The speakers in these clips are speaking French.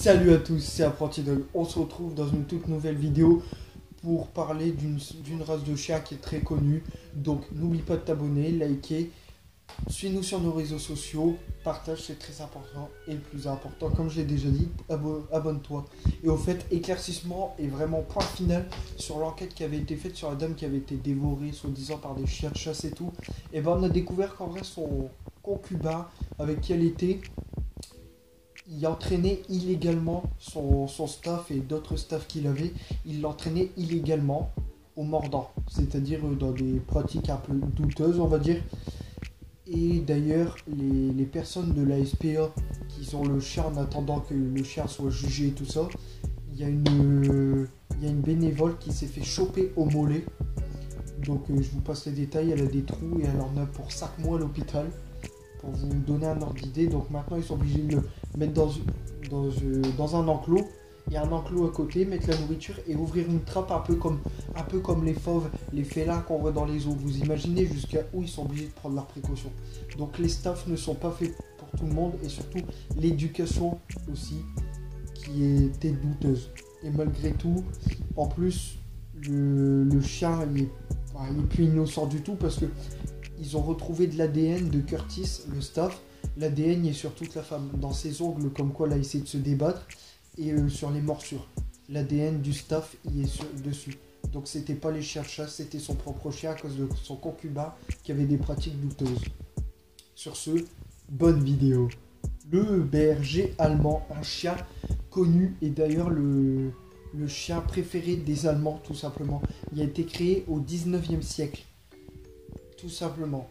Salut à tous, c'est Apprenti Dog. On se retrouve dans une toute nouvelle vidéo pour parler d'une race de chien qui est très connue. Donc n'oublie pas de t'abonner, liker, suis-nous sur nos réseaux sociaux, partage, c'est très important. Et le plus important, comme j'ai déjà dit, abonne-toi. Et au fait, éclaircissement et vraiment point final sur l'enquête qui avait été faite sur la dame qui avait été dévorée, soi-disant par des chiens de chasse et tout. Et ben on a découvert qu'en vrai son concubin avec qui elle était, il entraînait illégalement son staff et d'autres staffs qu'il avait, il l'entraînait illégalement au mordant, c'est-à-dire dans des pratiques un peu douteuses, on va dire. Et d'ailleurs, les personnes de la SPA qui ont le chien en attendant que le chien soit jugé et tout ça, il y a une bénévole qui s'est fait choper au mollet. Donc je vous passe les détails, elle a des trous et elle en a pour 5 mois à l'hôpital. Pour vous donner un ordre d'idée, donc maintenant ils sont obligés de le mettre dans un enclos. Il y a un enclos à côté, mettre la nourriture et ouvrir une trappe un peu comme les fauves, les félins qu'on voit dans les eaux. Vous imaginez jusqu'à où ils sont obligés de prendre leurs précautions. Donc les staffs ne sont pas faits pour tout le monde et surtout l'éducation aussi qui était douteuse. Et malgré tout, en plus, le chien il est plus innocent du tout parce que ils ont retrouvé de l'ADN de Curtis, le staff. L'ADN est sur toute la femme, dans ses ongles, comme quoi elle a essayé de se débattre, et sur les morsures. L'ADN du staff y est dessus. Donc c'était pas les chiens de chasse, c'était son propre chien à cause de son concubin qui avait des pratiques douteuses. Sur ce, bonne vidéo. Le berger allemand, un chien connu, et d'ailleurs le chien préféré des Allemands, tout simplement. Il a été créé au 19e siècle. Tout simplement,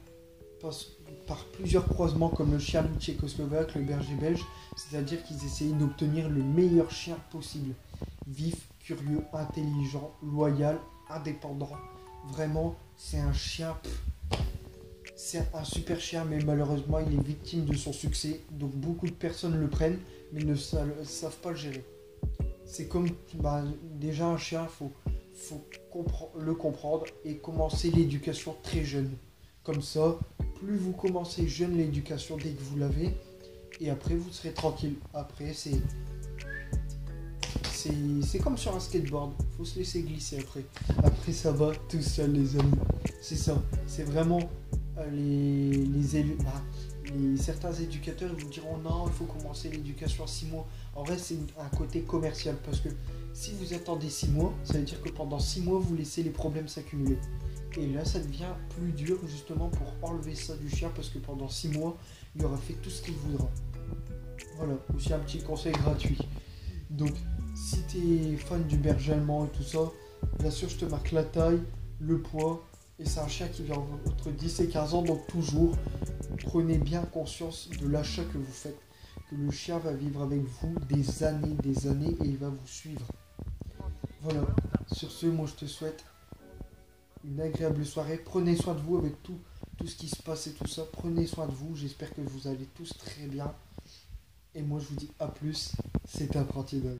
par plusieurs croisements comme le chien tchécoslovaque, le berger belge, c'est-à-dire qu'ils essayaient d'obtenir le meilleur chien possible. Vif, curieux, intelligent, loyal, indépendant. Vraiment, c'est un chien, c'est un super chien, mais malheureusement, il est victime de son succès. Donc beaucoup de personnes le prennent, mais ne savent pas le gérer. C'est comme, déjà un chien, faut le comprendre et commencer l'éducation très jeune. Comme ça, plus vous commencez jeune l'éducation dès que vous l'avez, et après vous serez tranquille. Après c'est comme sur un skateboard, faut se laisser glisser après. Après ça va tout seul les amis. C'est ça, c'est vraiment certains éducateurs ils vous diront non, il faut commencer l'éducation à 6 mois. En vrai c'est un côté commercial parce que si vous attendez 6 mois, ça veut dire que pendant 6 mois vous laissez les problèmes s'accumuler. Et là ça devient plus dur justement pour enlever ça du chien parce que pendant 6 mois il aura fait tout ce qu'il voudra. Voilà, aussi un petit conseil gratuit. Donc si tu es fan du berger allemand et tout ça, bien sûr je te marque la taille, le poids. Et c'est un chien qui vit entre 10 et 15 ans, donc toujours, prenez bien conscience de l'achat que vous faites. Que le chien va vivre avec vous des années et il va vous suivre. Voilà, sur ce, moi je te souhaite une agréable soirée. Prenez soin de vous avec tout ce qui se passe et tout ça. Prenez soin de vous, j'espère que vous allez tous très bien. Et moi je vous dis à plus, c'est Apprenti Dog.